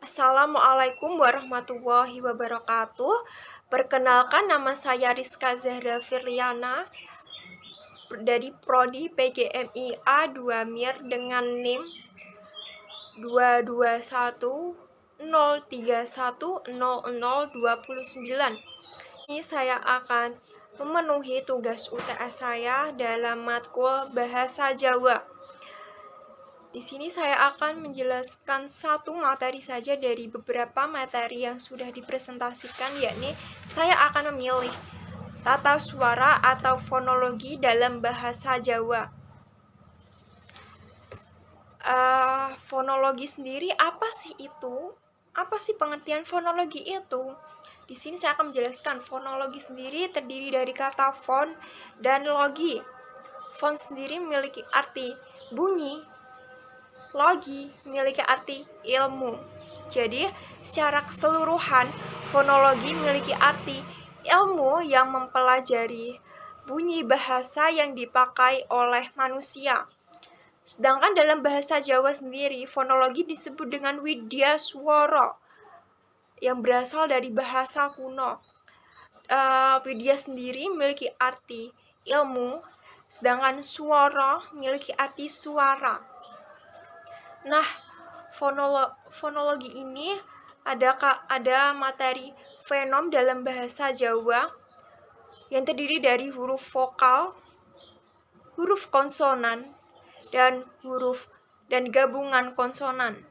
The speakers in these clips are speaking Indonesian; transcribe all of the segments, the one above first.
Assalamualaikum warahmatullahi wabarakatuh. Perkenalkan, nama saya Rizka Zahra Firliana dari Prodi PGMIA 2 MIR dengan NIM 22103100029. Ini saya akan memenuhi tugas UTS saya dalam matkul Bahasa Jawa. Di sini saya akan menjelaskan satu materi saja dari beberapa materi yang sudah dipresentasikan, yakni saya akan memilih tata suara atau fonologi dalam bahasa Jawa. Fonologi sendiri apa sih itu? Apa sih pengertian fonologi itu? Di sini saya akan menjelaskan fonologi sendiri terdiri dari kata fon dan logi. Fon sendiri memiliki arti bunyi, logi memiliki arti ilmu. Jadi, secara keseluruhan, fonologi memiliki arti ilmu yang mempelajari bunyi bahasa yang dipakai oleh manusia. Sedangkan dalam bahasa Jawa sendiri, fonologi disebut dengan widya swara yang berasal dari bahasa kuno. Widya sendiri memiliki arti ilmu, sedangkan swara memiliki arti suara. Nah, fonologi ini ada materi fenom dalam bahasa Jawa yang terdiri dari huruf vokal, huruf konsonan, dan gabungan konsonan.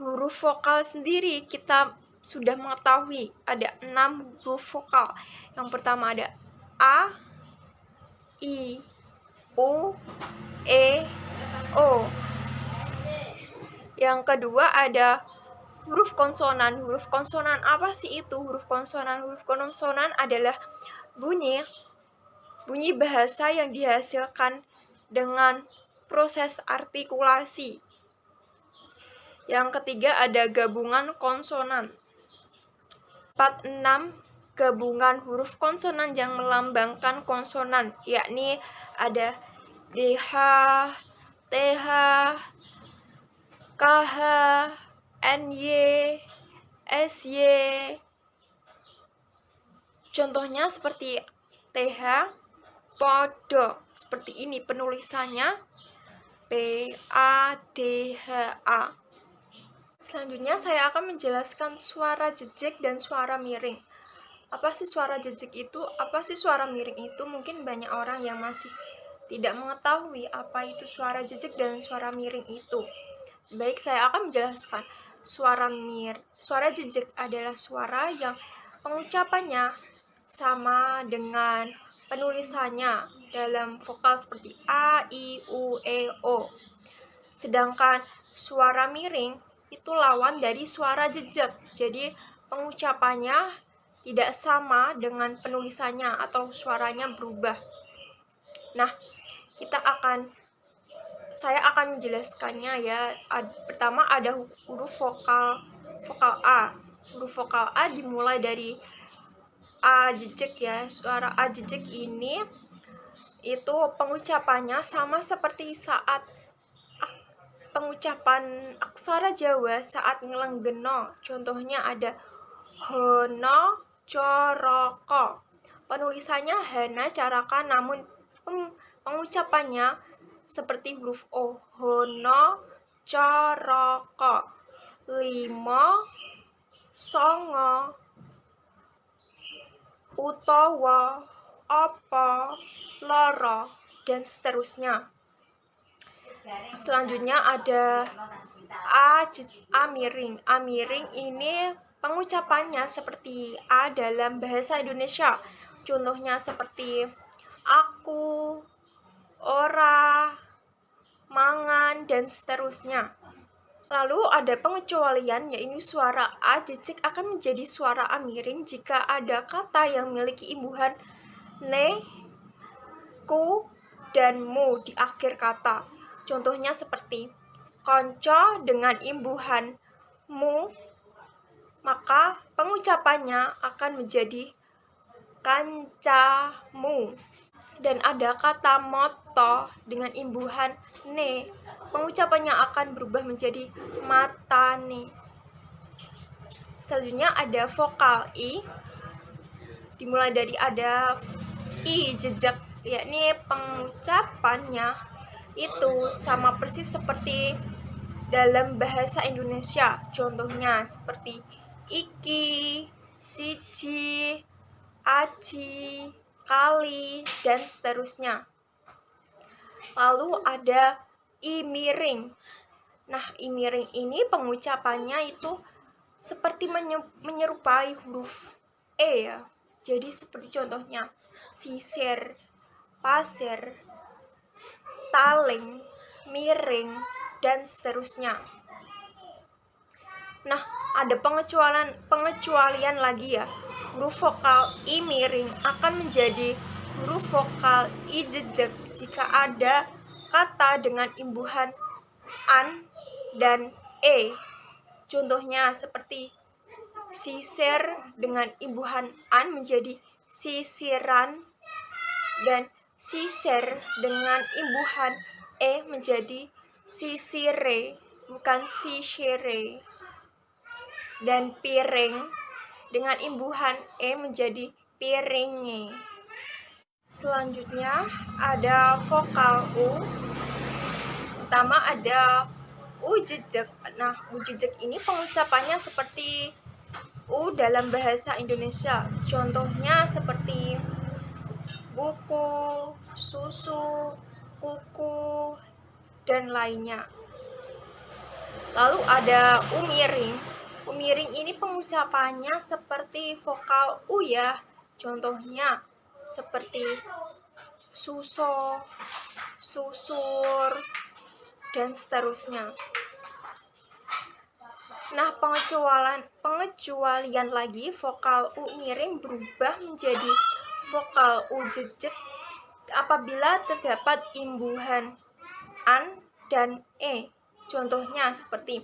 Huruf vokal sendiri kita sudah mengetahui ada 6 huruf vokal. Yang pertama ada A, I, U, E, O. Yang kedua ada huruf konsonan. Huruf konsonan apa sih itu? Huruf konsonan adalah bunyi bahasa yang dihasilkan dengan proses artikulasi. Yang ketiga ada gabungan konsonan. 46 gabungan huruf konsonan yang melambangkan konsonan, yakni ada DH, TH, KH, NY, SY. Contohnya seperti TH, podo. Seperti ini penulisannya, PADHA. Selanjutnya saya akan menjelaskan suara jejak dan suara miring. Apa sih suara jejak itu? Apa sih suara miring itu? Mungkin banyak orang yang masih tidak mengetahui apa itu suara jejak dan suara miring itu. Baik, saya akan menjelaskan. Suara jejak adalah suara yang pengucapannya sama dengan penulisannya dalam vokal seperti A, I, U, E, O. Sedangkan suara miring itu lawan dari suara jejak. Jadi pengucapannya tidak sama dengan penulisannya atau suaranya berubah. Nah, saya akan menjelaskannya ya. Pertama ada huruf vokal A. Huruf vokal A dimulai dari A jejak ya. Suara A jejak ini itu pengucapannya sama seperti saat pengucapan aksara Jawa saat ngelenggeno. Contohnya ada hono coroko. Penulisannya hana caraka, namun pengucapannya seperti huruf O. Hono coroko. 5 songo utawa apa loro dan seterusnya. Selanjutnya ada A miring. A miring ini pengucapannya seperti A dalam bahasa Indonesia. Contohnya seperti aku, ora, mangan, dan seterusnya. Lalu ada pengecualian, yaitu suara A jejak akan menjadi suara A miring jika ada kata yang memiliki imbuhan ne, ku, dan mu di akhir kata. Contohnya seperti konco dengan imbuhan mu, maka pengucapannya akan menjadi kancamu. Dan ada kata moto dengan imbuhan ne, pengucapannya akan berubah menjadi matane. Selanjutnya ada vokal i, dimulai dari ada i jejak, yakni pengucapannya itu sama persis seperti dalam bahasa Indonesia. Contohnya seperti iki, siji, aji, kali, dan seterusnya. Lalu ada i miring. Nah, i miring ini pengucapannya itu seperti menyerupai huruf e ya. Jadi seperti contohnya sisir, pasir, taling, miring, dan seterusnya. Nah, ada pengecualian lagi ya. Huruf vokal i miring akan menjadi huruf vokal i jejak jika ada kata dengan imbuhan an dan e. Contohnya seperti sisir dengan imbuhan an menjadi sisiran, dan sisir dengan imbuhan e menjadi sisire, bukan sisire. Dan piring dengan imbuhan e menjadi piringe. Selanjutnya ada vokal u. Pertama ada u jejak. Nah, u jejak ini pengucapannya seperti u dalam bahasa Indonesia. Contohnya seperti buku, susu, kuku, dan lainnya. Lalu ada u miring. U miring ini pengucapannya seperti vokal u ya. Contohnya seperti suso, susur, dan seterusnya. Nah, pengecualian lagi vokal u miring berubah menjadi vokal u jejak apabila terdapat imbuhan an dan e. Contohnya seperti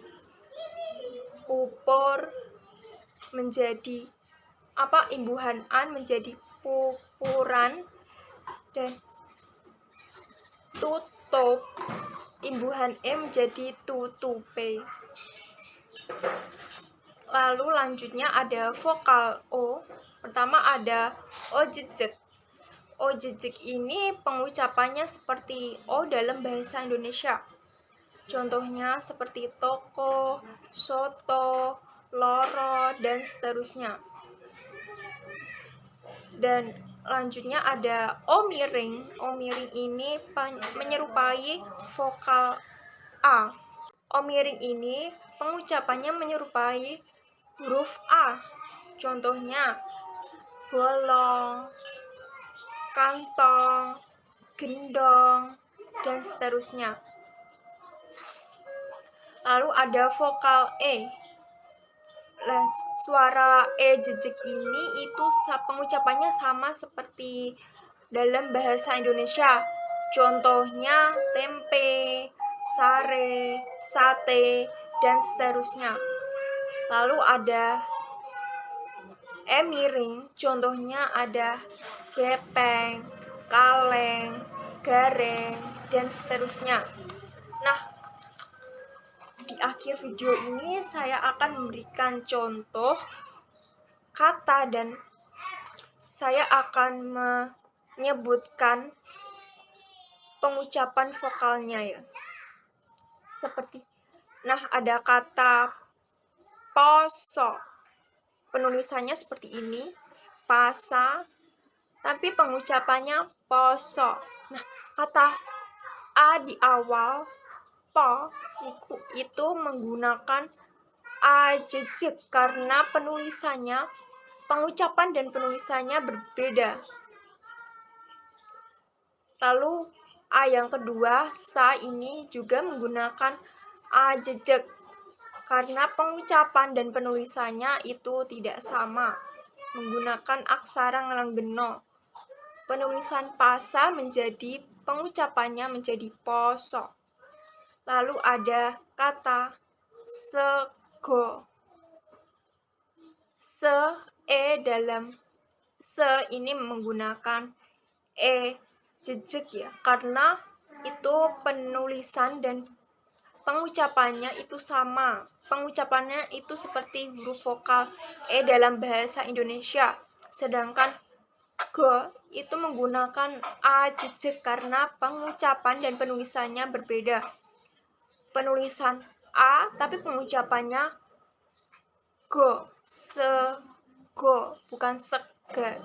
pupur menjadi imbuhan an menjadi pupuran, dan tutup imbuhan e menjadi tutupe. Lalu lanjutnya ada vokal o. Pertama ada o jejak. O jejak ini pengucapannya seperti o dalam bahasa Indonesia. Contohnya seperti toko, soto, loro, dan seterusnya. Dan lanjutnya ada o miring. O miring ini menyerupai vokal a. O miring ini pengucapannya menyerupai huruf a. Contohnya bolong, kantong, gendong, dan seterusnya. Lalu ada vokal e. Suara e jejak ini itu pengucapannya sama seperti dalam bahasa Indonesia. Contohnya tempe, sare, sate, dan seterusnya. Lalu ada e miring. Contohnya ada gepeng, kaleng, gareng, dan seterusnya. Nah, di akhir video ini saya akan memberikan contoh kata dan saya akan menyebutkan pengucapan vokalnya ya. Seperti ada kata poso. Penulisannya seperti ini, pasa, tapi pengucapannya poso. Nah, kata a di awal po itu menggunakan a jejak karena pengucapan dan penulisannya berbeda. Lalu a yang kedua, sa ini juga menggunakan a jejak karena pengucapan dan penulisannya itu tidak sama, menggunakan aksara ngalanggeno. Penulisan pasa menjadi pengucapannya menjadi poso. Lalu ada kata sego. Dalam se ini menggunakan e jejak ya, karena itu penulisan dan pengucapannya itu sama. Pengucapannya itu seperti huruf vokal E dalam bahasa Indonesia. Sedangkan G itu menggunakan A jejak karena pengucapan dan penulisannya berbeda. Penulisan A tapi pengucapannya go, se go, bukan sega.